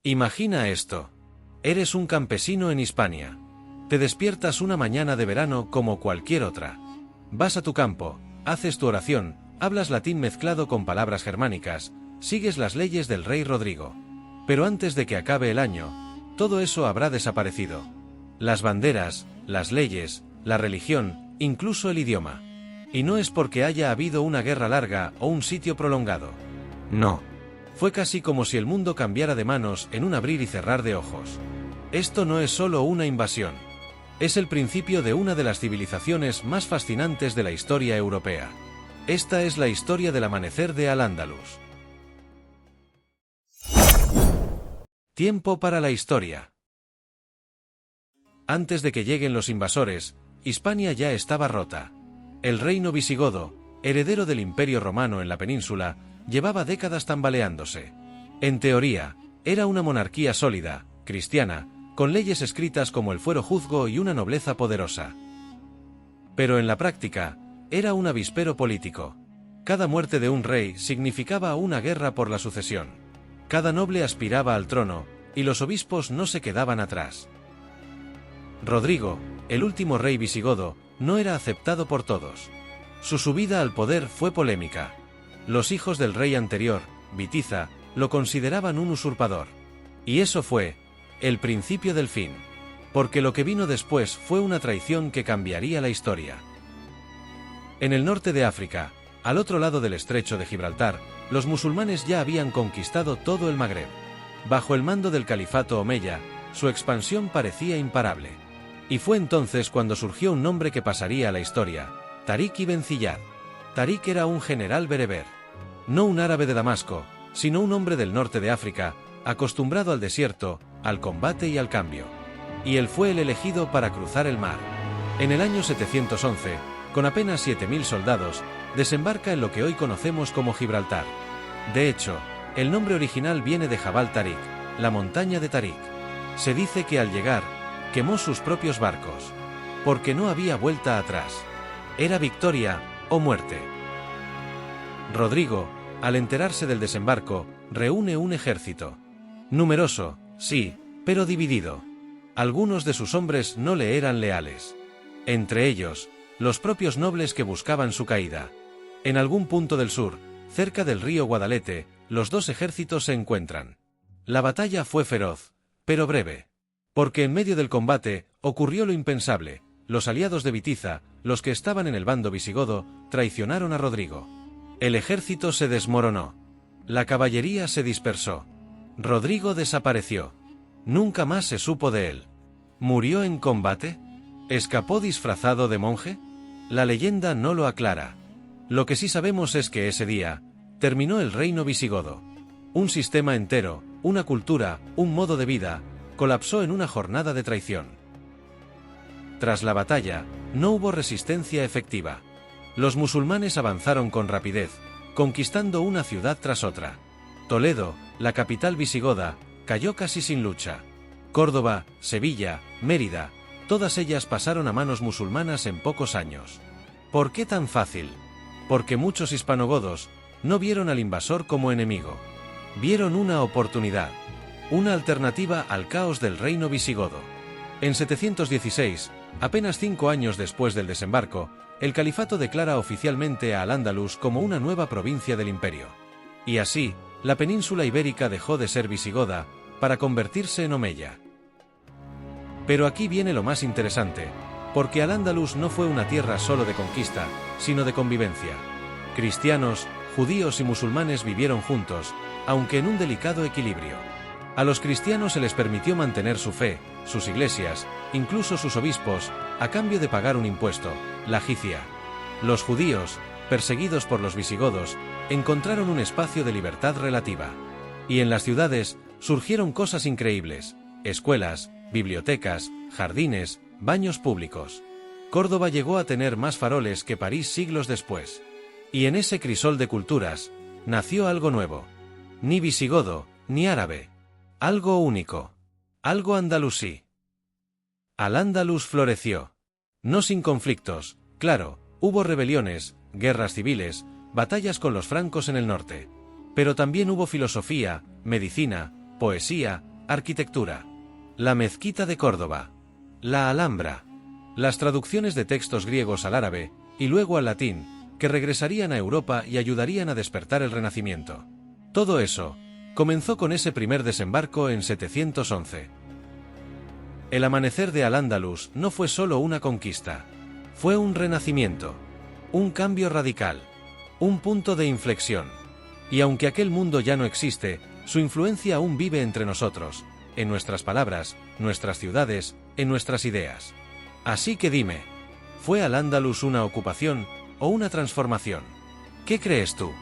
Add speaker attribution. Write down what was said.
Speaker 1: Imagina esto. Eres un campesino en Hispania. Te despiertas una mañana de verano como cualquier otra. Vas a tu campo, haces tu oración, hablas latín mezclado con palabras germánicas, sigues las leyes del rey Rodrigo. Pero antes de que acabe el año, todo eso habrá desaparecido. Las banderas, las leyes, la religión, incluso el idioma. Y no es porque haya habido una guerra larga o un sitio prolongado. No. Fue casi como si el mundo cambiara de manos en un abrir y cerrar de ojos. Esto no es solo una invasión. Es el principio de una de las civilizaciones más fascinantes de la historia europea. Esta es la historia del amanecer de Al-Ándalus. Tiempo para la historia. Antes de que lleguen los invasores, Hispania ya estaba rota. El reino visigodo, heredero del Imperio Romano en la península, llevaba décadas tambaleándose. En teoría, era una monarquía sólida, cristiana, con leyes escritas como el fuero juzgo y una nobleza poderosa. Pero en la práctica, era un avispero político. Cada muerte de un rey significaba una guerra por la sucesión. Cada noble aspiraba al trono, y los obispos no se quedaban atrás. Rodrigo, el último rey visigodo, no era aceptado por todos. Su subida al poder fue polémica. Los hijos del rey anterior, Witiza, lo consideraban un usurpador. Y eso fue el principio del fin. Porque lo que vino después fue una traición que cambiaría la historia. En el norte de África, al otro lado del estrecho de Gibraltar, los musulmanes ya habían conquistado todo el Magreb. Bajo el mando del califato omeya, su expansión parecía imparable. Y fue entonces cuando surgió un nombre que pasaría a la historia: Tarik ibn Ziyad. Tarik era un general bereber. No un árabe de Damasco, sino un hombre del norte de África, acostumbrado al desierto, al combate y al cambio. Y él fue el elegido para cruzar el mar. En el año 711, con apenas 7000 soldados, desembarca en lo que hoy conocemos como Gibraltar. De hecho, el nombre original viene de Jabal Tarik, la montaña de Tarik. Se dice que al llegar, quemó sus propios barcos. Porque no había vuelta atrás. Era victoria o muerte. Rodrigo, al enterarse del desembarco, reúne un ejército. Numeroso, sí, pero dividido. Algunos de sus hombres no le eran leales. Entre ellos, los propios nobles que buscaban su caída. En algún punto del sur, cerca del río Guadalete, los dos ejércitos se encuentran. La batalla fue feroz, pero breve. Porque en medio del combate, ocurrió lo impensable: los aliados de Witiza, los que estaban en el bando visigodo, traicionaron a Rodrigo. El ejército se desmoronó. La caballería se dispersó. Rodrigo desapareció. Nunca más se supo de él. ¿Murió en combate? ¿Escapó disfrazado de monje? La leyenda no lo aclara. Lo que sí sabemos es que ese día terminó el reino visigodo. Un sistema entero, una cultura, un modo de vida, colapsó en una jornada de traición. Tras la batalla, no hubo resistencia efectiva. Los musulmanes avanzaron con rapidez, conquistando una ciudad tras otra. Toledo, la capital visigoda, cayó casi sin lucha. Córdoba, Sevilla, Mérida, todas ellas pasaron a manos musulmanas en pocos años. ¿Por qué tan fácil? Porque muchos hispanogodos no vieron al invasor como enemigo. Vieron una oportunidad, una alternativa al caos del reino visigodo. En 716, apenas 5 años después del desembarco, el califato declara oficialmente a Al-Ándalus como una nueva provincia del imperio. Y así, la península ibérica dejó de ser visigoda para convertirse en omeya. Pero aquí viene lo más interesante, porque Al-Ándalus no fue una tierra solo de conquista, sino de convivencia. Cristianos, judíos y musulmanes vivieron juntos, aunque en un delicado equilibrio. A los cristianos se les permitió mantener su fe, sus iglesias, incluso sus obispos, a cambio de pagar un impuesto, la jizya. Los judíos, perseguidos por los visigodos, encontraron un espacio de libertad relativa. Y en las ciudades surgieron cosas increíbles: escuelas, bibliotecas, jardines, baños públicos. Córdoba llegó a tener más faroles que París siglos después. Y en ese crisol de culturas, nació algo nuevo. Ni visigodo, ni árabe. Algo único. Algo andalusí. Al-Ándalus floreció. No sin conflictos, claro, hubo rebeliones, guerras civiles, batallas con los francos en el norte. Pero también hubo filosofía, medicina, poesía, arquitectura. La mezquita de Córdoba. La Alhambra. Las traducciones de textos griegos al árabe, y luego al latín, que regresarían a Europa y ayudarían a despertar el Renacimiento. Todo eso comenzó con ese primer desembarco en 711. El amanecer de Al-Ándalus no fue solo una conquista. Fue un renacimiento. Un cambio radical. Un punto de inflexión. Y aunque aquel mundo ya no existe, su influencia aún vive entre nosotros, en nuestras palabras, nuestras ciudades, en nuestras ideas. Así que dime, ¿fue Al-Ándalus una ocupación o una transformación? ¿Qué crees tú?